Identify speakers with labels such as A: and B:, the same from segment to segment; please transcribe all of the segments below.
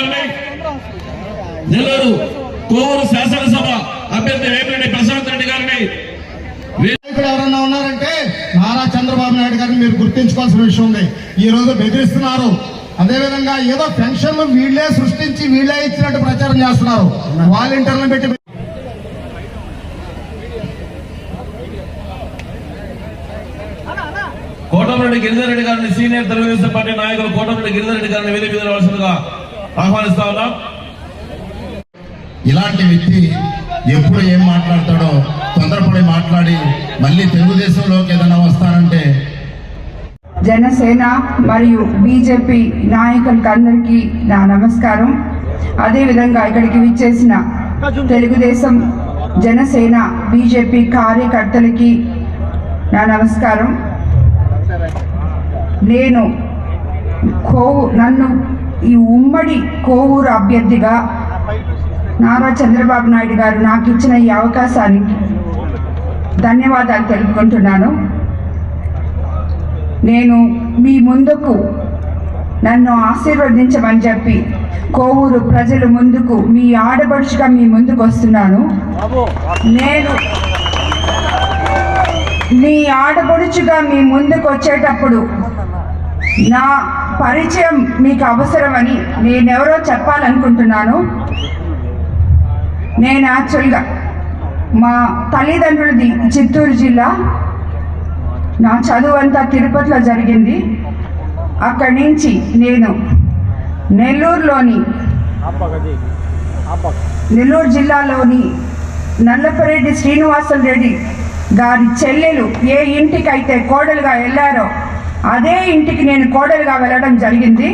A: గారిని, నెల్లూరు కోవూరు శాసనసభ అభ్యర్థి వేమిరెడ్డి ప్రశాంత్ రెడ్డి గారిని.
B: ఇక్కడ ఎవరన్నా ఉన్నారంటే నారా చంద్రబాబు నాయుడు గారిని మీరు గుర్తించుకోవాల్సిన విషయం ఉంది. ఈ రోజు బెదిరిస్తున్నారు. అదేవిధంగా ఏదో పెన్షన్లు వీళ్లే సృష్టించి వీళ్లే ఇచ్చినట్టు ప్రచారం చేస్తున్నారు. వాలంటీర్లను పెట్టి
A: కోటమిరెడ్డి గిరిధర్ రెడ్డి గారిని, సీనియర్ తెలుగుదేశం పార్టీ నాయకులు కోటమిరెడ్డి గిరిధర్ రెడ్డి గారిని వేదిక మీద రావాల్సిందిగా ఆహ్వానిస్తా ఉన్నాం.
C: ఇలాంటి వ్యక్తి ఎప్పుడు ఏం మాట్లాడతాడో తొందరపడి మాట్లాడి మళ్ళీ తెలుగుదేశంలోకి ఏదైనా వస్తానంటే.
D: జనసేన మరియు బీజేపీ నాయకులకు అందరికీ నా నమస్కారం. అదేవిధంగా ఇక్కడికి విచ్చేసిన తెలుగుదేశం, జనసేన, బీజేపీ కార్యకర్తలకి నా నమస్కారం. నన్ను ఈ ఉమ్మడి కోవూరు అభ్యర్థిగా నారా చంద్రబాబు నాయుడు గారు నాకు ఇచ్చిన ఈ అవకాశానికి ధన్యవాదాలు తెలుపుకుంటున్నాను. నేను మీ ముందుకు నన్ను ఆశీర్వదించమని చెప్పి కోవూరు ప్రజల ముందుకు మీ ఆడపడుచుగా మీ ముందుకు వస్తున్నాను. నేను మీ ఆడపడుచుగా మీ ముందుకు వచ్చేటప్పుడు నా పరిచయం మీకు అవసరమని నేనెవరో చెప్పాలనుకుంటున్నాను. నేను యాక్చువల్గా మా తల్లిదండ్రులది చిత్తూరు జిల్లా. నా చదువు అంతా తిరుపతిలో జరిగింది. అక్కడి నుంచి నేను నెల్లూరు జిల్లాలోని నల్లపరెడ్డి శ్రీనివాసులు రెడ్డి గారి చెల్లెలు ఏ ఇంటికైతే కోడలుగా వెళ్ళారో అదే ఇంటికి నేను కోడలుగా వెళ్ళడం జరిగింది.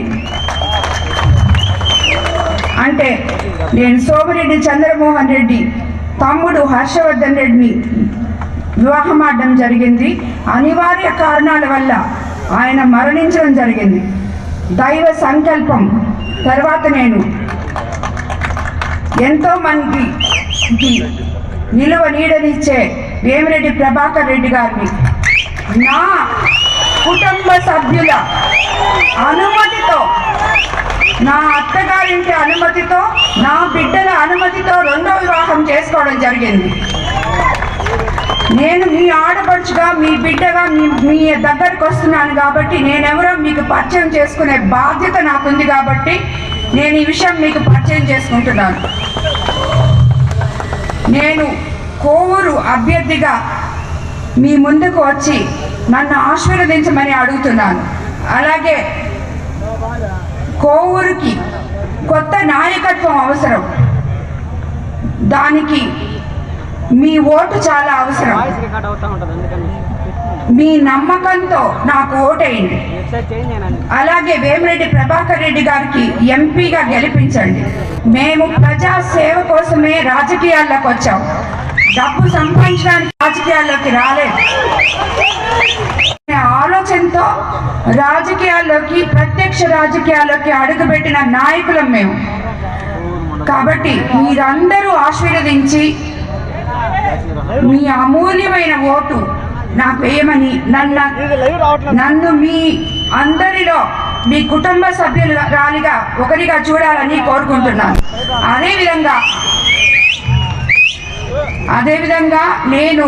D: అంటే నేను సోమిరెడ్డి చంద్రమోహన్ రెడ్డి తమ్ముడు హర్షవర్ధన్ రెడ్డిని వివాహం ఆడడం జరిగింది. అనివార్య కారణాల వల్ల ఆయన మరణించడం జరిగింది. దైవ సంకల్పం తర్వాత నేను ఎంతో మందికి నిలువ నీడనిచ్చే వేమిరెడ్డి ప్రభాకర్ రెడ్డి గారిని నా కుటుంబ సభ్యుల అనుమతితో, నా అత్తగారింటి అనుమతితో, నా బిడ్డల అనుమతితో రెండో వివాహం చేసుకోవడం జరిగింది. నేను మీ ఆడపడుచుగా, మీ బిడ్డగా మీ దగ్గరకు వస్తున్నాను కాబట్టి నేనెవరో మీకు పరిచయం చేసుకునే బాధ్యత నాకుంది కాబట్టి నేను ఈ విషయం మీకు పరిచయం చేసుకుంటున్నాను. నేను కోవూరు అభ్యర్థిగా మీ ముందుకు వచ్చి నన్ను ఆశీర్వదించమని అడుగుతున్నాను. అలాగే కోవూరుకి కొత్త నాయకత్వం అవసరం. దానికి మీ ఓటు చాలా అవసరం. మీ నమ్మకంతో నాకు ఓటేయండి. అలాగే వేమిరెడ్డి ప్రభాకర్ రెడ్డి గారికి ఎంపీగా గెలిపించండి. మేము ప్రజా సేవ కోసమే రాజకీయాల్లోకి వచ్చాం. డబ్బు సంపాదించడానికి రాజకీయాల్లోకి రాలేదు. ఆలోచనతో రాజకీయాల్లోకి, ప్రత్యక్ష రాజకీయాల్లోకి అడుగుపెట్టిన నాయకులం మేము. కాబట్టి మీరందరూ ఆశీర్వదించి మీ అమూల్యమైన ఓటు నాకు వేయమని నన్ను మీ అందరిలో మీ కుటుంబ సభ్యురాలిగా ఒకరిగా చూడాలని కోరుకుంటున్నాను. అదేవిధంగా నేను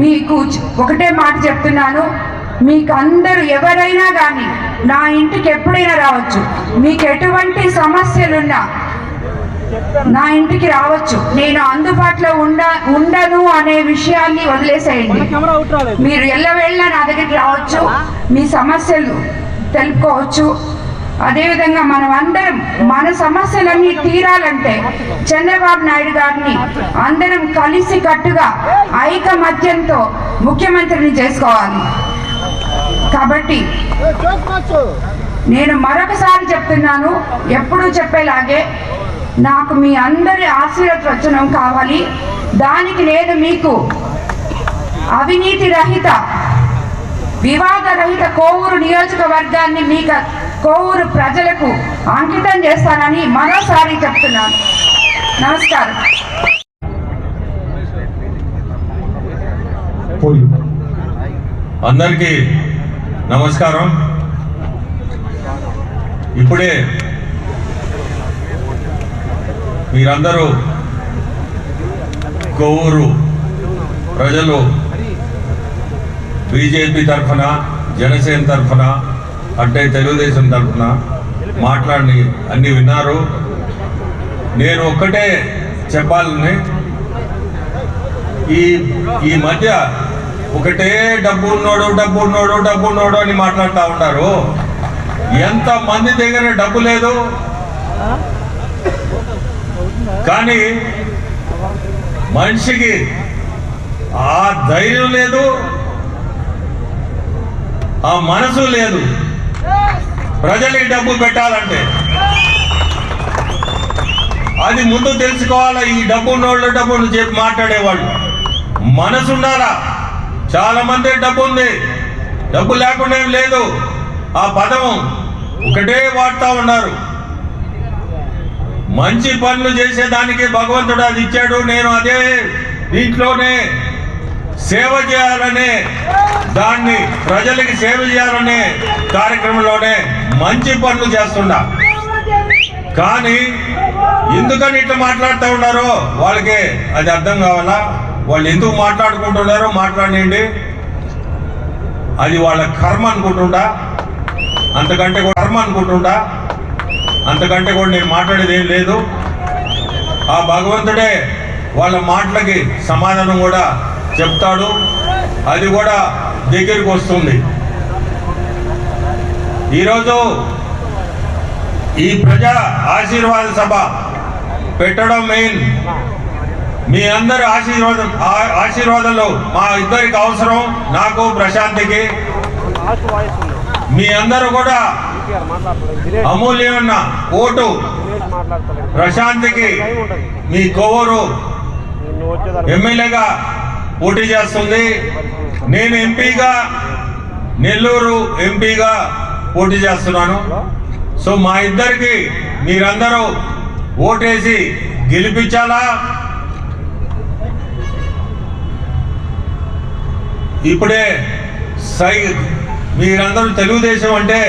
D: మీకు ఒకటే మాట చెప్తున్నాను. మీకు అందరూ ఎవరైనా కానీ నా ఇంటికి ఎప్పుడైనా రావచ్చు. మీకు ఎటువంటి సమస్యలున్నా నా ఇంటికి రావచ్చు. నేను అందుబాటులో ఉండను అనే విషయాన్ని వదిలేసేయండి. మీరు ఎల్లవేళ్ళ నా దగ్గరికి రావచ్చు, మీ సమస్యలు తెలుపుకోవచ్చు. అదేవిధంగా మనం అందరం మన సమస్యలన్నీ తీరాలంటే చంద్రబాబు నాయుడు గారిని అందరం కలిసి కట్టుగా ఐకమత్యంతో ముఖ్యమంత్రిని చేసుకోవాలి. కాబట్టి నేను మరొకసారి చెప్తున్నాను, ఎప్పుడూ చెప్పేలాగే నాకు మీ అందరి ఆశీర్వచనం కావాలి. దానికి నేను మీకు అవినీతి రహిత, వివాద రహిత కోవూరు నియోజకవర్గాన్ని మీకు కోవూరు ప్రజలకు అంకితం చేస్తానని మరోసారి చెప్తున్నాను. నమస్కారం.
E: అందరికీ నమస్కారం. ఇప్పుడే మీరందరూ కొవ్వూరు ప్రజలు బీజేపీ తరఫున, జనసేన తరఫున, అంటే తెలుగుదేశం తరఫున మాట్లాడి అన్ని విన్నారు. నేను ఒక్కటే చెప్పాలని, ఈ మధ్య ఒకటే డబ్బు ఉన్నోడు అని మాట్లాడుతూ ఉంటారు. ఎంత మంది దగ్గర డబ్బు లేదు, కానీ మనిషికి ఆ ధైర్యం లేదు, ఆ మనసు లేదు ప్రజలకి డబ్బు పెట్టాలంటే. అది ముందు తెలుసుకోవాలా. ఈ డబ్బును చెప్పి మాట్లాడేవాళ్ళు మనసు ఉండాలా. చాలా మంది డబ్బు ఉంది, డబ్బు లేకుండా ఏం లేదు, ఆ పదం ఒకటే వాడుతూ ఉన్నారు. మంచి పనులు చేసేదానికి భగవంతుడు అది ఇచ్చాడు. నేను అదే దీంట్లోనే సేవ చేయాలనే, దాన్ని ప్రజలకి సేవ చేయాలనే కార్యక్రమంలోనే మంచి పనులు చేస్తున్నా. కానీ ఎందుకని ఇట్లా మాట్లాడుతూ ఉన్నారో వాళ్ళకి అది అర్థం కావాలా. వాళ్ళు ఎందుకు మాట్లాడుకుంటున్నారో మాట్లాడండి, అది వాళ్ళ కర్మ అనుకుంటుంటా, అంతకంటే కూడా నేను మాట్లాడేది ఏం లేదు. ఆ భగవంతుడే వాళ్ళ మాటలకి సమాధానం కూడా చెప్తాడు, అది కూడా దగ్గరికి వస్తుంది. ఈరోజు ఈ ప్రజా ఆశీర్వాద సభ పెట్టడం మెయిన్. మీ అందరి ఆశీర్వాదాలు మా ఇద్దరికి అవసరం, నాకు ప్రశాంత్కి. మీ అందరూ కూడా అమూల్యమైన ఓటు ప్రశాంత్కి, మీ కొవ్వూరు ఎమ్మెల్యేగా పోటీ చేస్తుంది. నేను ఎంపీగా, నెల్లూరు ఎంపీగా పోటీ చేస్తున్నాను. సో మా ఇద్దరికి మీరందరూ ఓటేసి గెలిపించాలా. ఇప్పుడే మీరందరూ తెలుగుదేశం అంటే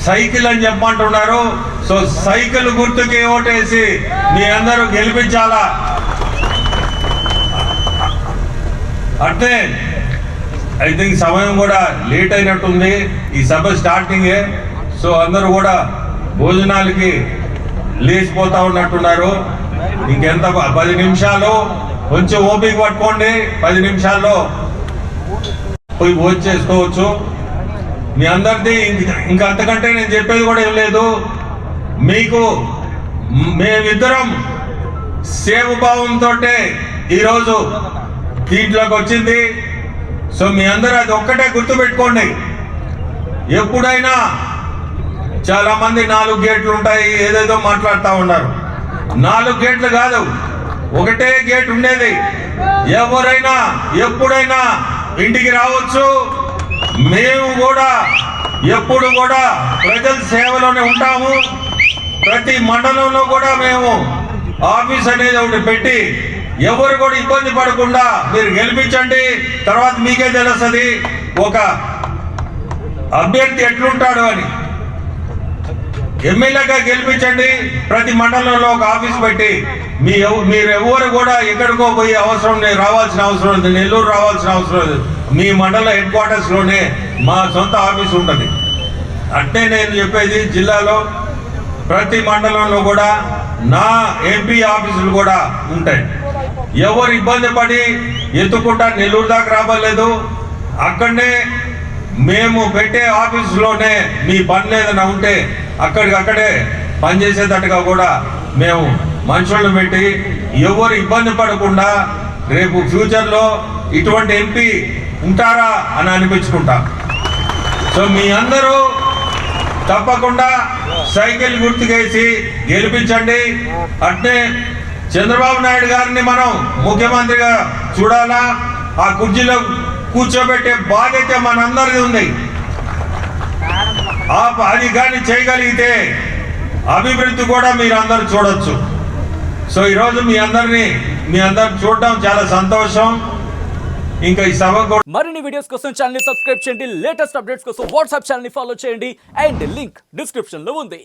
E: సైకిల్ అని చెప్పమంటున్నారు. సో సైకిల్ గుర్తుకి ఓటేసి మీ అందరూ గెలిపించాలా. అంటే ఐ థింక్ సమయం కూడా లేట్ అయినట్టుంది, ఈ సభ స్టార్టింగే. సో అందరూ కూడా భోజనాలకి లేచిపోతా ఉన్నట్టున్నారు. ఇంకెంత 10 నిమిషాలు, కొంచెం ఓపిక పట్టుకోండి, 10 నిమిషాల్లో పోయి భోజనం చేసుకోవచ్చు. మీ అందరిది ఇంకా అంతకంటే నేను చెప్పేది కూడా ఏం లేదు. మీకు మేమిద్దరం సేవభావంతో ఈరోజు దీంట్లోకి వచ్చింది. సో మీ అందరూ అది ఒక్కటే గుర్తుపెట్టుకోండి. ఎప్పుడైనా చాలా మంది 4 గేట్లు ఉంటాయి ఏదేదో మాట్లాడుతూ ఉన్నారు. 4 గేట్లు కాదు, ఒకటే గేట్ ఉండేది. ఎవరైనా ఎప్పుడైనా ఇంటికి రావచ్చు. మేము కూడా ఎప్పుడు కూడా ప్రజల సేవలోనే ఉంటాము. ప్రతి మండలంలో కూడా మేము ఆఫీస్ అనేది ఒకటి పెట్టి ఎవరు కూడా ఇబ్బంది పడకుండా మీరు గెలిపించండి. తర్వాత మీకే తెలుస్తుంది ఒక అభ్యర్థి ఎట్లుంటాడు అని. ఎమ్మెల్యేగా గెలిపించండి. ప్రతి మండలంలో ఒక ఆఫీస్ పెట్టి మీరు ఎవరు కూడా ఎక్కడికో పోయే అవసరం లేదు, రావాల్సిన అవసరం లేదు, నెల్లూరు రావాల్సిన అవసరం లేదు. మీ మండల హెడ్ క్వార్టర్స్ లోనే మా సొంత ఆఫీస్ ఉంటుంది. అంటే నేను చెప్పేది జిల్లాలో ప్రతి మండలంలో కూడా నా ఎంపీ ఆఫీసులు కూడా ఉంటాయి. ఎవరు ఇబ్బంది పడి ఎత్తుకుంటా నెల్లూరు దాకా రాబలేదు. అక్కడనే మేము పెట్టే ఆఫీసులోనే మీ పని ఏదైనా ఉంటే అక్కడికక్కడే పనిచేసేటట్టుగా కూడా మేము మనుషులను పెట్టి ఎవరు ఇబ్బంది పడకుండా రేపు ఫ్యూచర్లో ఇటువంటి ఎంపీ ఉంటారా అని అనిపించుకుంటా. సో మీ అందరూ తప్పకుండా సైకిల్ గుర్తుకేసి గెలిపించండి. అట్నే చంద్రబాబు నాయుడు గారిని మనం ముఖ్యమంత్రిగా చూడాలా. ఆ కుర్చీలో కూర్చోబెట్టే బాధ్యత మనందరిది ఉంది. అది కానీ చేయగలిగితే అభివృద్ధి కూడా మీరు అందరూ చూడొచ్చు. సో ఈరోజు మీ అందరు చూడడం చాలా సంతోషం. ఇంకా ఈ సభ
F: మరిన్ని వీడియోస్ కోసం ఛానల్ ని సబ్స్క్రైబ్ చేయండి. లేటెస్ట్ అప్డేట్స్ కోసం వాట్సాప్ ఛానల్ ని ఫాలో చేయండి. అండ్ లింక్ డిస్క్రిప్షన్ లో ఉంది.